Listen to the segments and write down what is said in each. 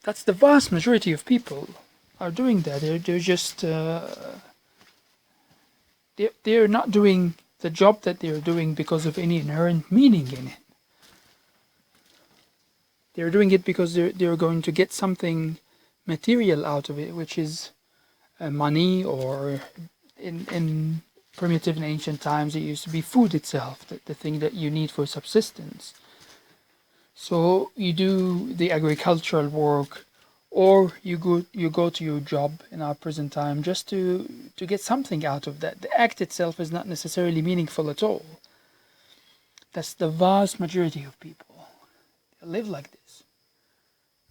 that's the vast majority of people are doing that. They're just they're not doing the job that they're doing because of any inherent meaning in it. They're doing it because they're going to get something material out of it, which is money, or in primitive and ancient times it used to be food itself, the thing that you need for subsistence. So you do the agricultural work, or you go to your job in our present time just to get something out of that. The act itself is not necessarily meaningful at all. That's the vast majority of people. They live like this.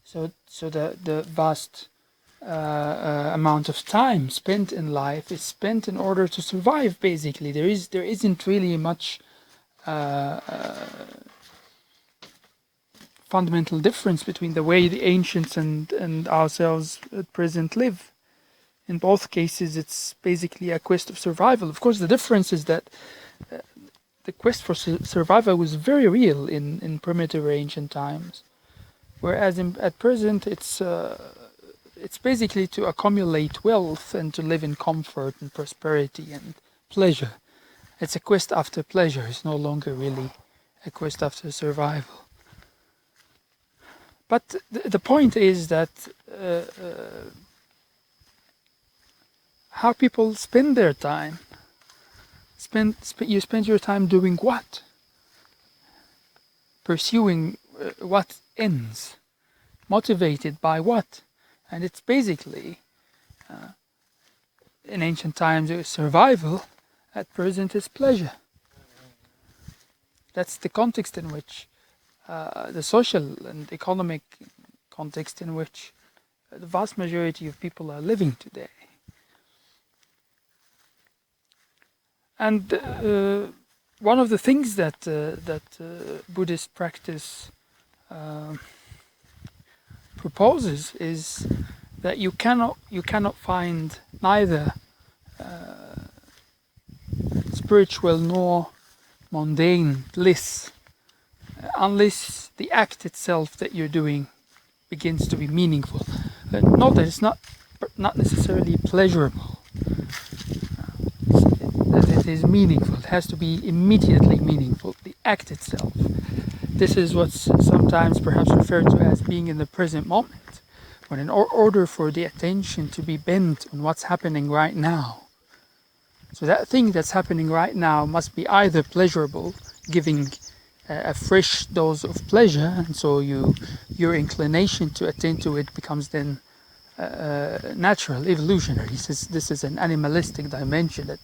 So the vast amount of time spent in life is spent in order to survive. Basically, there isn't really much fundamental difference between the way the ancients and ourselves at present live. In both cases, it's basically a quest of survival. Of course, the difference is that the quest for survival was very real in primitive or ancient times, whereas at present it's basically to accumulate wealth and to live in comfort and prosperity and pleasure. It's a quest after pleasure. It's no longer really a quest after survival. But the point is that how people spend their time. You spend your time doing what? Pursuing what ends? Motivated by what? And it's basically, in ancient times it was survival, at present is pleasure. That's the context in which, the social and economic context in which the vast majority of people are living today. And one of the things that Buddhist practice proposes is that you cannot find neither spiritual nor mundane bliss unless the act itself that you're doing begins to be meaningful. Not that it's not necessarily pleasurable, that it is meaningful. It has to be immediately meaningful, the act itself. This is what's sometimes perhaps referred to as being in the present moment, when in order for the attention to be bent on what's happening right now. So that thing that's happening right now must be either pleasurable, giving a fresh dose of pleasure, and so your inclination to attend to it becomes then natural, evolutionary. This is an animalistic dimension, that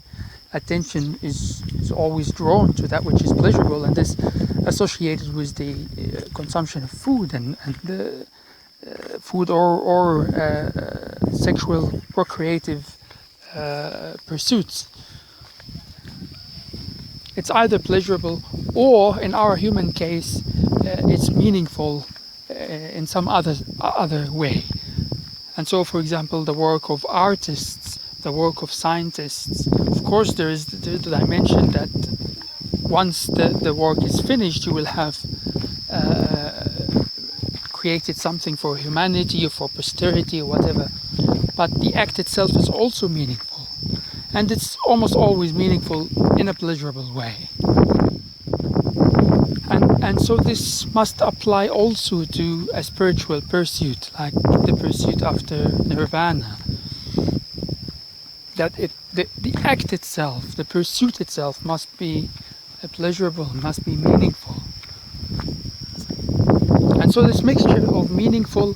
attention is always drawn to that which is pleasurable, and this associated with the consumption of food and the food or sexual procreative pursuits. It's either pleasurable or, in our human case, it's meaningful in some other way. And so, for example, the work of artists, the work of scientists, of course there is the dimension that once the work is finished, you will have created something for humanity or for posterity or whatever. But the act itself is also meaningful. And it's almost always meaningful in a pleasurable way. And so this must apply also to a spiritual pursuit, like the pursuit after nirvana. That the act itself, the pursuit itself must be pleasurable, must be meaningful. And so this mixture of meaningful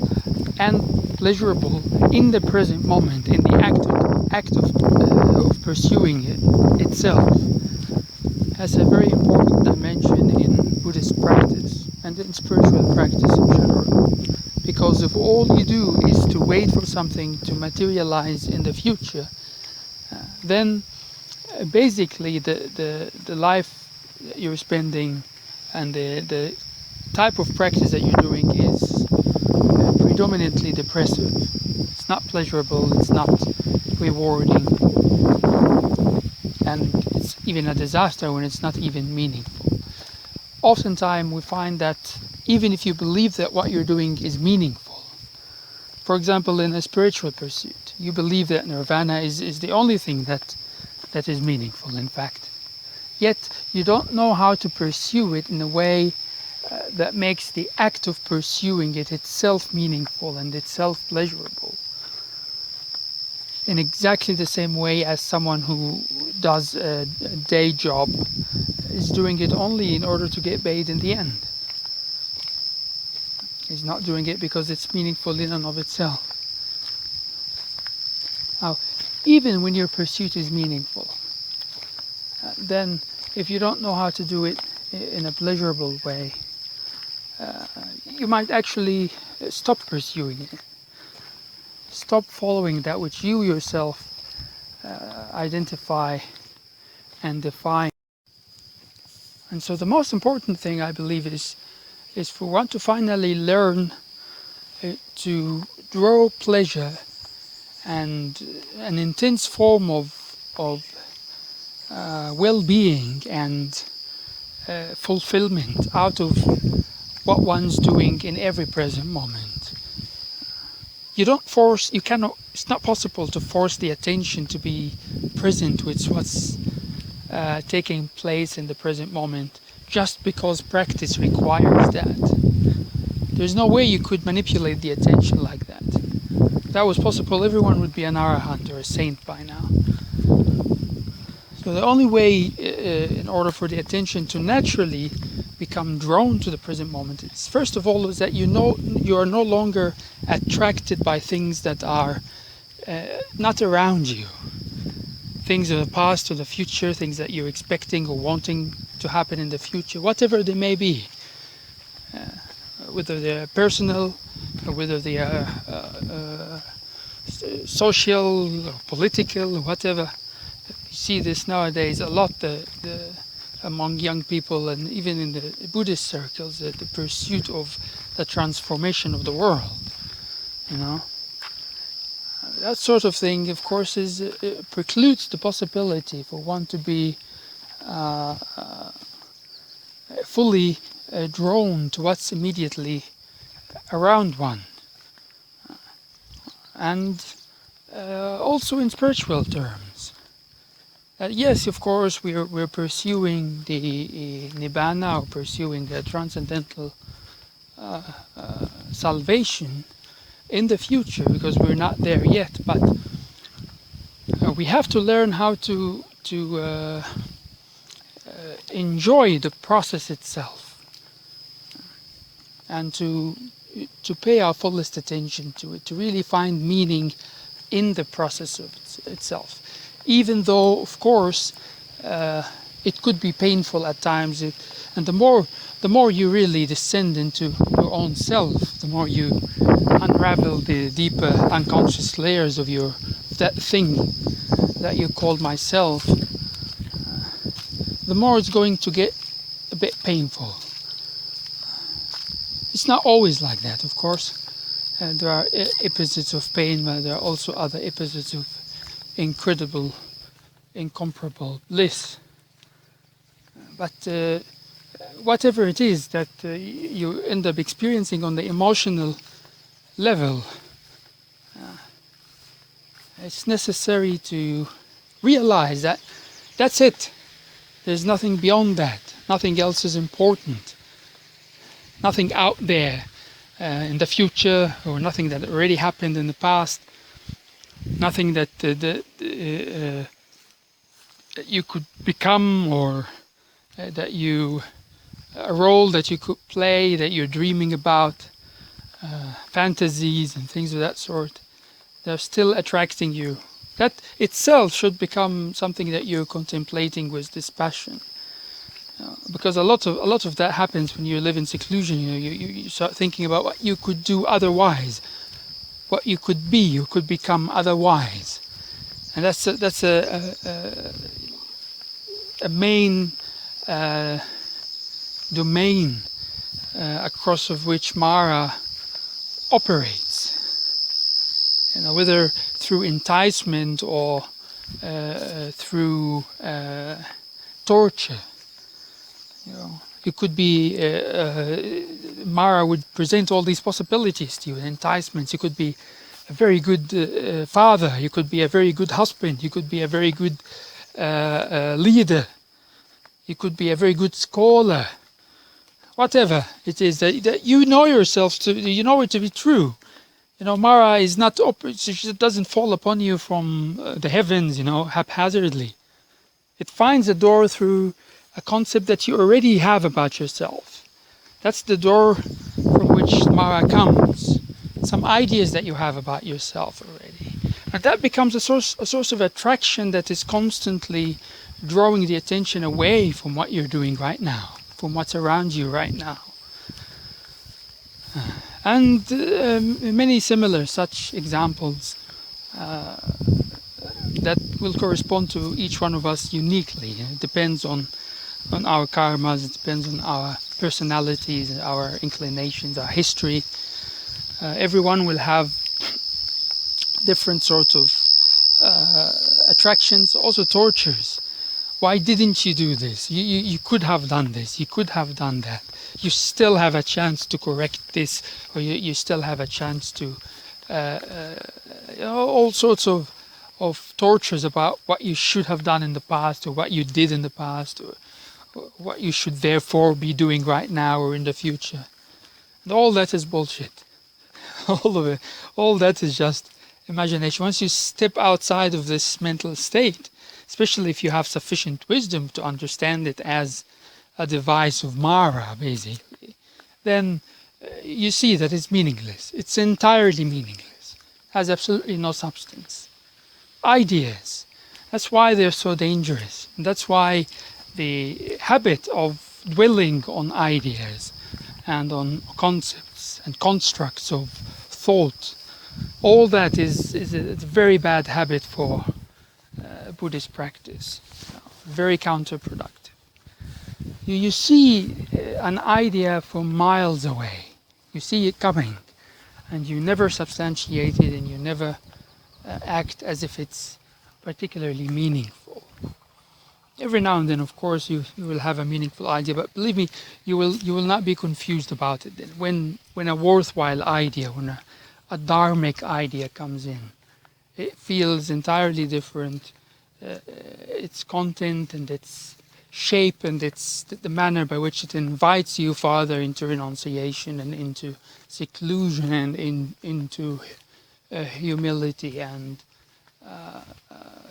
and pleasurable in the present moment, in the act of pursuing it itself, has a very important dimension in Buddhist practice and in spiritual practice in general. Because if all you do is to wait for something to materialize in the future, then basically the life that you're spending and the type of practice that you're doing is predominantly depressive. It's not pleasurable, it's not rewarding, and it's even a disaster when it's not even meaningful. Oftentimes we find that even if you believe that what you're doing is meaningful, For example, in a spiritual pursuit, you believe that nirvana is the only thing that is meaningful, in fact. Yet you don't know how to pursue it in a way that makes the act of pursuing it itself meaningful and itself pleasurable. In exactly the same way as someone who does a day job is doing it only in order to get paid in the end. He's not doing it because it's meaningful in and of itself. Now, even when your pursuit is meaningful, then if you don't know how to do it in a pleasurable way, you might actually stop pursuing it. Stop following that which you yourself identify and define. And so the most important thing, I believe, is for one to finally learn to draw pleasure and an intense form of well-being and fulfillment out of what one's doing in every present moment. It's not possible to force the attention to be present with what's taking place in the present moment just because practice requires that. There's no way you could manipulate the attention like that. If that was possible, everyone would be an arahant or a saint by now. So the only way in order for the attention to naturally become drawn to the present moment is, first of all, is that you are no longer attracted by things that are not around you. Things of the past or the future, things that you're expecting or wanting to happen in the future, whatever they may be. Whether they're personal, or whether they are social or political or whatever. You see this nowadays a lot among young people and even in the Buddhist circles, the pursuit of the transformation of the world. That sort of thing, of course, precludes the possibility for one to be fully drawn to what's immediately around one. And also in spiritual terms. Yes, of course, we're pursuing the nibbana, or pursuing the transcendental salvation in the future, because we're not there yet. But we have to learn how to enjoy the process itself, and to pay our fullest attention to it, to really find meaning in the process of itself. Even though, of course, it could be painful at times, and the more you really descend into your own self, the more you unravel the deeper unconscious layers of that thing that you call myself, the more it's going to get a bit painful. It's not always like that, of course. There are episodes of pain, but there are also other episodes of incredible, incomparable bliss. But whatever it is that you end up experiencing on the emotional level, it's necessary to realize that that's it. There's nothing beyond that. Nothing else is important. Nothing out there in the future, or nothing that already happened in the past. Nothing that you could become, or that a role that you could play, that you're dreaming about, fantasies and things of that sort. They're still attracting you. That itself should become something that you're contemplating with dispassion. Because a lot of that happens when you live in seclusion. You start thinking about what you could do otherwise, what you could be, you could become otherwise, and that's a main domain across of which Mara operates. Whether through enticement or through torture. It could be Mara would present all these possibilities to you, enticements. You could be a very good father. You could be a very good husband. You could be a very good leader. You could be a very good scholar. Whatever it is that you know yourself to, you know it to be true. Mara is not, it doesn't fall upon you from the heavens, haphazardly. It finds a door through a concept that you already have about yourself. That's the door from which Mara comes. Some ideas that you have about yourself already. And that becomes a source of attraction that is constantly drawing the attention away from what you're doing right now, from what's around you right now. And many similar such examples that will correspond to each one of us uniquely. It depends on our karmas, it depends on our personalities, our inclinations, our history. Everyone will have different sorts of attractions, also tortures. Why didn't you do this? You could have done this, you could have done that. You still have a chance to correct this, or you still have a chance to all sorts of tortures about what you should have done in the past, or what you did in the past, or what you should therefore be doing right now or in the future. And all that is bullshit. All of it. All that is just imagination. Once you step outside of this mental state, especially if you have sufficient wisdom to understand it as a device of Mara, basically, then you see that it's meaningless. It's entirely meaningless. It has absolutely no substance. Ideas. That's why they're so dangerous. And that's why the habit of dwelling on ideas and on concepts and constructs of thought, all that is a very bad habit for Buddhist practice. Very counterproductive. You see an idea from miles away. You see it coming, and you never substantiate it, and you never act as if it's particularly meaningful. Every now and then, of course, you will have a meaningful idea, but believe me, you will not be confused about it. When a worthwhile idea, when a dharmic idea comes in, it feels entirely different. Its content and its shape and its the manner by which it invites you farther into renunciation and into seclusion and into humility and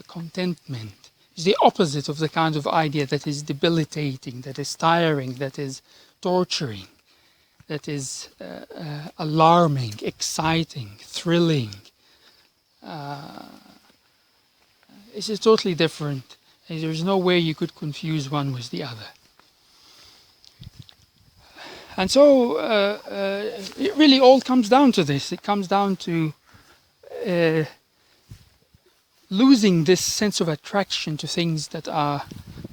contentment is the opposite of the kind of idea that is debilitating, that is tiring, that is torturing, that is alarming, exciting, thrilling. It's just totally different. There's no way you could confuse one with the other. And so it really all comes down to this. It comes down to losing this sense of attraction to things that are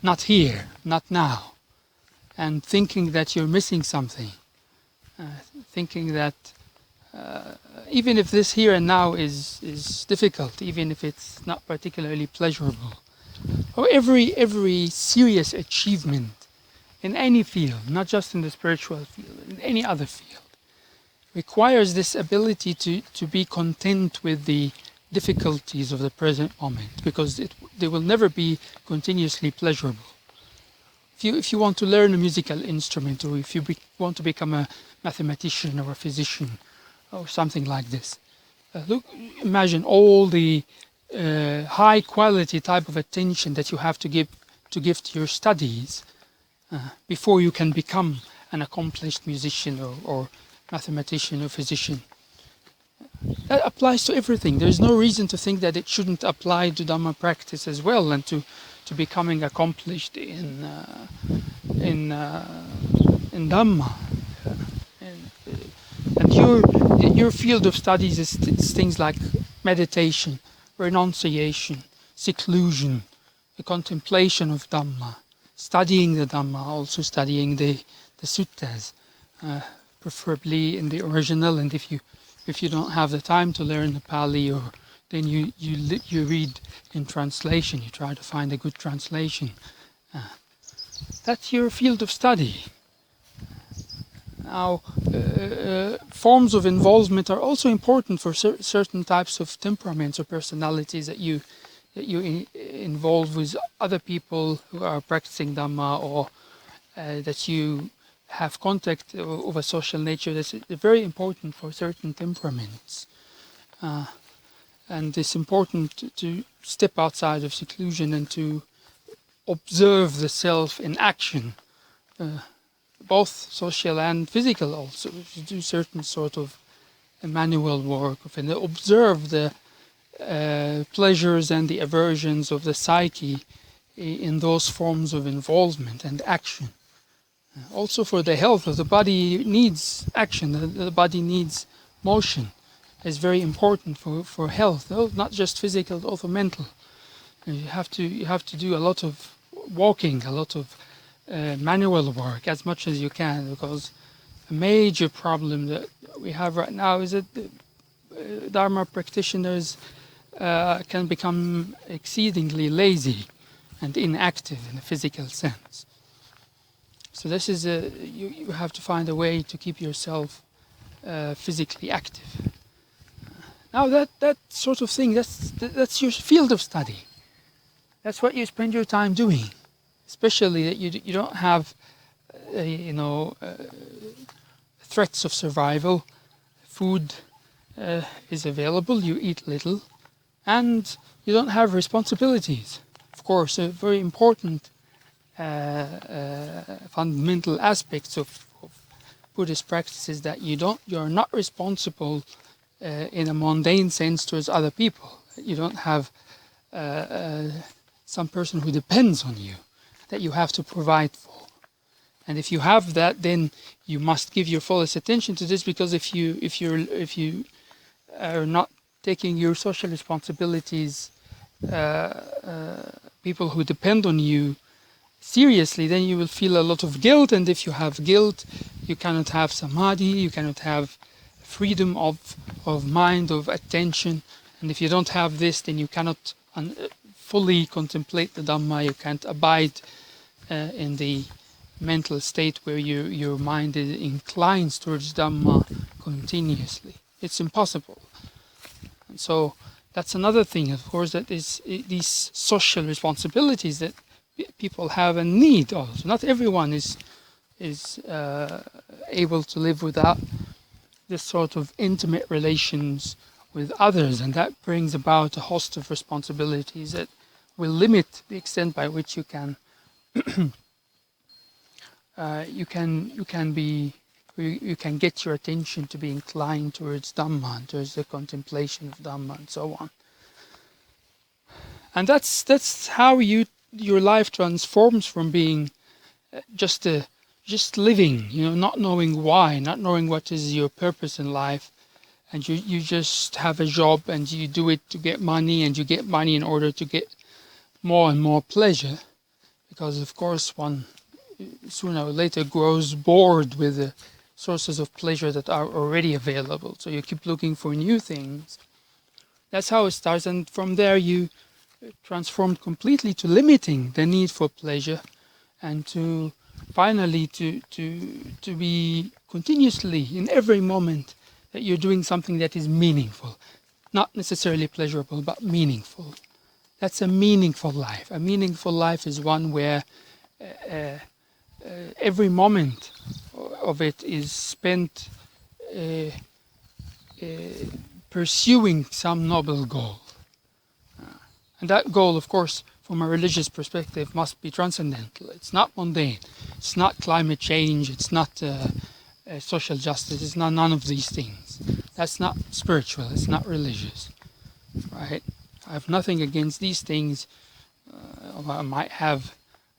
not here, not now, and thinking that you're missing something, thinking that even if this here and now is difficult, even if it's not particularly pleasurable, or every serious achievement in any field, not just in the spiritual field, in any other field, requires this ability to be content with the difficulties of the present moment, because they will never be continuously pleasurable. If you want to learn a musical instrument, or if you want to become a mathematician or a physician or something like this, imagine all the high quality type of attention that you have to give to your studies before you can become an accomplished musician or mathematician or physician. That applies to everything. There's no reason to think that it shouldn't apply to Dhamma practice as well, and to becoming accomplished in Dhamma. And your field of studies is things like meditation, renunciation, seclusion, the contemplation of Dhamma, studying the Dhamma, also studying the suttas, preferably in the original. And if you don't have the time to learn the Pali, then you read in translation. You try to find a good translation. That's your field of study. Now, forms of involvement are also important for certain types of temperaments or personalities that you involve with other people who are practicing Dhamma, or that you have contact of a social nature. That's very important for certain temperaments. And it's important to step outside of seclusion and to observe the self in action, both social and physical also. To do certain sort of manual work, and observe the pleasures and the aversions of the psyche in those forms of involvement and action. Also for the health of the body needs action, the body needs motion. It's very important for health, not just physical, but also mental. And you have to do a lot of walking, a lot of manual work as much as you can, because a major problem that we have right now is that Dharma practitioners can become exceedingly lazy and inactive in a physical sense. So this is you have to find a way to keep yourself physically active. Now that sort of thing, that's your field of study. That's what you spend your time doing. Especially that you don't have, threats of survival. Food is available, you eat little, and you don't have responsibilities. Of course, a very important fundamental aspects of Buddhist practice is that you're not responsible in a mundane sense towards other people. You don't have some person who depends on you that you have to provide for. And if you have that, then you must give your fullest attention to this, because if you are not taking your social responsibilities, people who depend on you, seriously, then you will feel a lot of guilt, and if you have guilt, you cannot have samadhi, you cannot have freedom of mind, of attention, and if you don't have this, then you cannot fully contemplate the Dhamma, you can't abide in the mental state where your mind inclines towards Dhamma continuously. It's impossible. And so that's another thing, of course, that is these social responsibilities that people have and need also. Not everyone is able to live without this sort of intimate relations with others, and that brings about a host of responsibilities that will limit the extent by which you can you can get your attention to be inclined towards Dhamma and towards the contemplation of Dhamma and so on. And that's how your life transforms from being just living, not knowing why, not knowing what is your purpose in life, and you just have a job and you do it to get money, and you get money in order to get more and more pleasure, because of course one sooner or later grows bored with the sources of pleasure that are already available, so you keep looking for new things. That's how it starts, and from there you transformed completely to limiting the need for pleasure, and to finally to be continuously in every moment that you're doing something that is meaningful, not necessarily pleasurable, but meaningful. That's a meaningful life. A meaningful life is one where every moment of it is spent pursuing some noble goal. And that goal, of course, from a religious perspective, must be transcendental. It's not mundane. It's not climate change. It's not social justice. It's not none of these things. That's not spiritual. It's not religious, right? I have nothing against these things. I might have,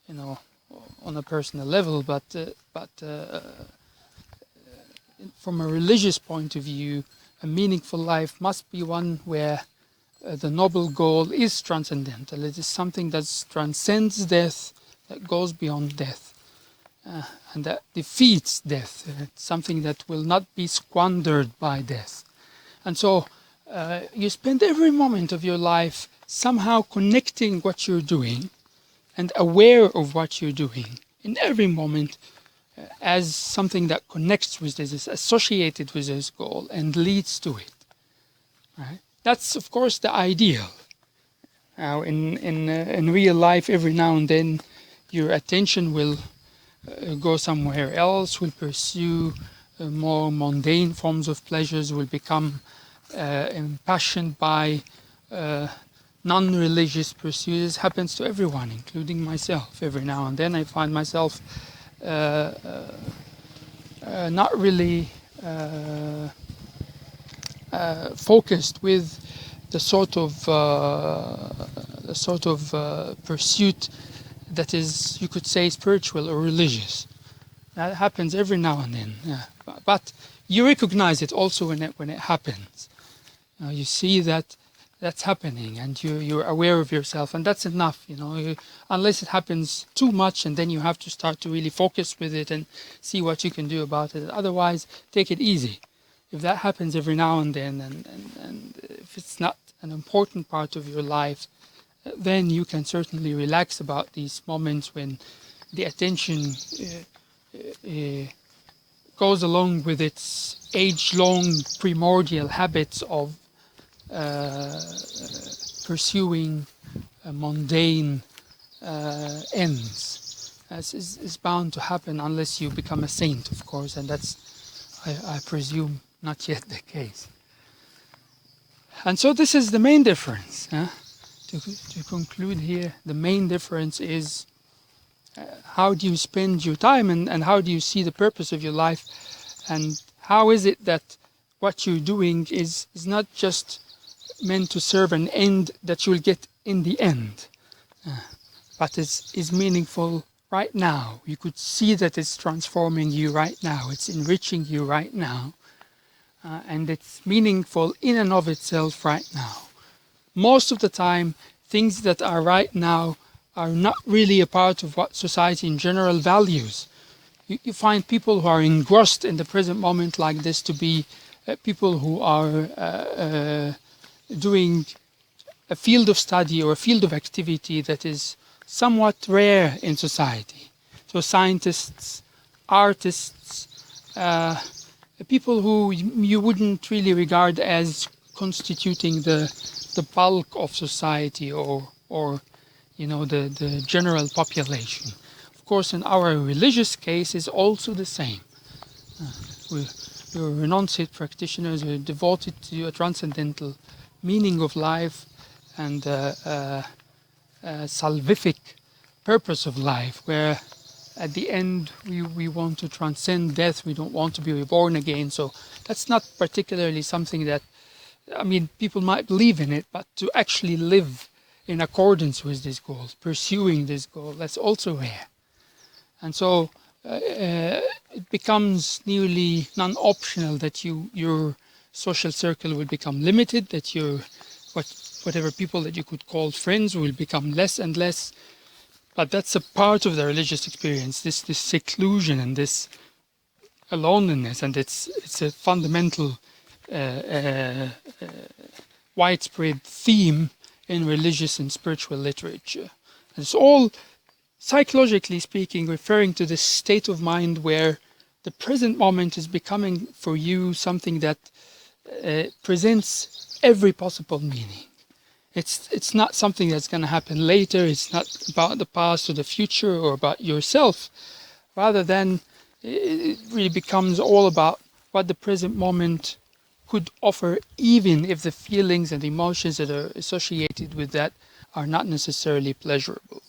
on a personal level, but from a religious point of view, a meaningful life must be one where the noble goal is transcendental. It is something that transcends death, that goes beyond death, and that defeats death. It's something that will not be squandered by death. And so you spend every moment of your life somehow connecting what you're doing and aware of what you're doing in every moment as something that connects with this, is associated with this goal and leads to it. Right? That's of course the ideal. Now, in real life, every now and then, your attention will go somewhere else, will pursue more mundane forms of pleasures, will become impassioned by non-religious pursuits. It happens to everyone, including myself. Every now and then I find myself not really focused with the sort of pursuit that is, you could say, spiritual or religious. That happens every now and then. Yeah. But you recognize it also when it happens. You see that that's happening, and you're aware of yourself, and that's enough. Unless it happens too much, and then you have to start to really focus with it and see what you can do about it. Otherwise, take it easy. If that happens every now and then, and if it's not an important part of your life, then you can certainly relax about these moments when the attention goes along with its age-long primordial habits of pursuing mundane ends. As is bound to happen unless you become a saint, of course, and that's, I presume, not yet the case. And so this is the main difference. To conclude here, the main difference is how do you spend your time, and how do you see the purpose of your life, and how is it that what you're doing is not just meant to serve an end that you'll get in the end, but is meaningful right now. You could see that it's transforming you right now, it's enriching you right now, and it's meaningful in and of itself right now. Most of the time, things that are right now are not really a part of what society in general values. You find people who are engrossed in the present moment like this to be people who are doing a field of study or a field of activity that is somewhat rare in society. So scientists, artists, people who you wouldn't really regard as constituting the bulk of society or the general population. Of course, in our religious case is also the same. We're renunciate practitioners, we're devoted to a transcendental meaning of life and salvific purpose of life, where at the end we want to transcend death, we don't want to be reborn again. So that's not particularly something that, people might believe in it, but to actually live in accordance with this goal, pursuing this goal, that's also rare. And so it becomes nearly non-optional that your social circle will become limited, that whatever people that you could call friends will become less and less. But that's a part of the religious experience, this seclusion and this aloneness, and it's a fundamental widespread theme in religious and spiritual literature. And it's all, psychologically speaking, referring to this state of mind where the present moment is becoming for you something that presents every possible meaning. It's not something that's going to happen later. It's not about the past or the future or about yourself. Rather than it really becomes all about what the present moment could offer, even if the feelings and emotions that are associated with that are not necessarily pleasurable.